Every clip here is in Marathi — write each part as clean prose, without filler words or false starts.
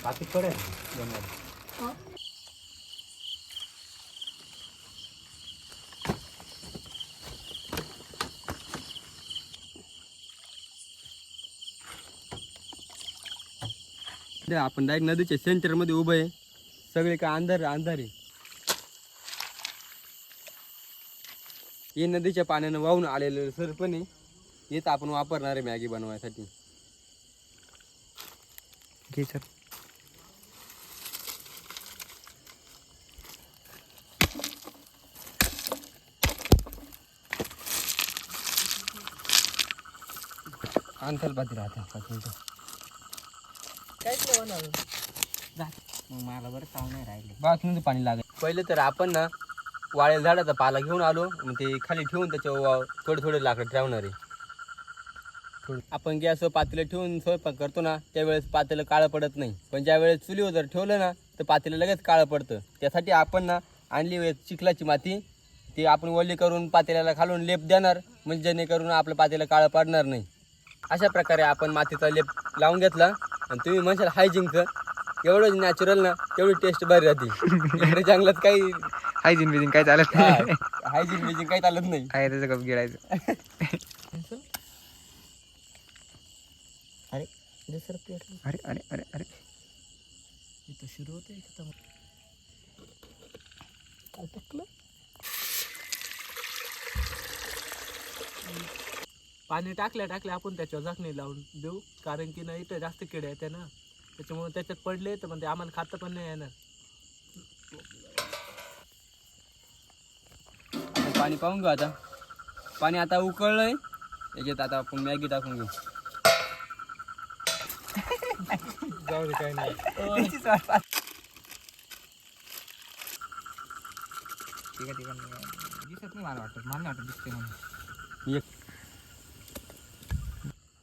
पाकिट पडेल जमणार. आपण डायरेक्ट नदीच्या सेंटर मध्ये उभं आहे. सगळे का अंधार अंधार आहे. हे नदीच्या पाण्यानं वाहून आलेलं सरपण आहे. हेच आपण वापरणार आहे मॅगी बनवायसाठी. घे सर. अंथल पाती राहते 5 मिनिटं. काहीच नाही होणार. मग मला बरं काम नाही राहिले. बाथरूमचं पाणी लागेल. पहिले तर आपण ना वाळेल झाडाचा पाला घेऊन आलो. मग ते खाली ठेवून त्याच्यावर थोडे थोडे लाकडं ठेवणार आहे. आपण गॅसवर पातेलं ठेवून स्वयंपाक करतो ना त्यावेळेस पातेलं काळं पडत नाही. पण ज्या वेळेस चुलीवर जर ठेवलं ना तर पातेलं लगेच काळं पडतं. त्यासाठी आपण ना आणली चिखलाची माती ती आपण ओली करून पातेल्याला खालून लेप देणार. म्हणजे जेणेकरून आपलं पातेलं काळं पडणार नाही. अशा प्रकारे आपण मातीचा लेप लावून घेतला. आणि तुम्ही म्हणशाल हायजिनचं एवढं नॅचरल ना तेवढी टेस्ट भारी राहते. इकडे जंगलात काही हायजीन बिजीन काय चालत नाही. हायजिन बिजिन काही चालत नाही. काय त्याचं गप गिळायचं. अरे दुसरं प्लेट अरे अरे अरे अरे इथं सुरू होते खतम. अटकलं. पाणी टाकल्या आपण त्याच्यावर झाकणी लावून देऊ. कारण की ना इथं जास्त किडे आहेत ना त्याच्यामुळे त्याच्यात पडले तर म्हणजे आम्हाला खातं पण नाही येणार. पाणी पाहून घेऊ आता. पाणी आता उकळलंय. याच्यात आता आपण मॅगी टाकून घेऊ. जाऊ दे काही नाही. ठीक आहे दिसत नाही. मला वाटत दिसते म्हणून.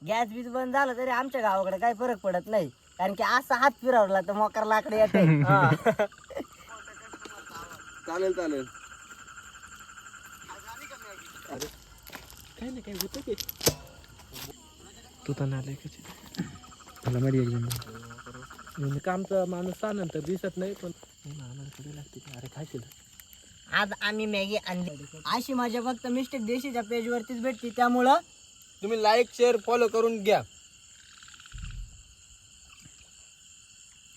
गॅस बीज बंद झालं तरी आमच्या गावाकडे काही फरक पडत नाही. कारण की असा हात फिरवला तर मोकार लाकडे येते. चालेल चालेल. काही नाही काही होतं की तू तर नाले कशी मला मध्ये एकदम कामचा माणूस नंतर दिसत नाही पण कडे लागते. अरे काय केलं आज आम्ही मॅगी आणली. अशी माझ्या फक्त मिस्टेक देशीच्या पेज वरतीच भेटते. त्यामुळं तुम्ही लाईक शेअर फॉलो करून घ्या.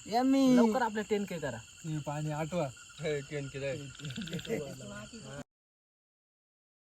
यम्मी. लवकर आपलं 10K करा. पाणी आठवा. 10K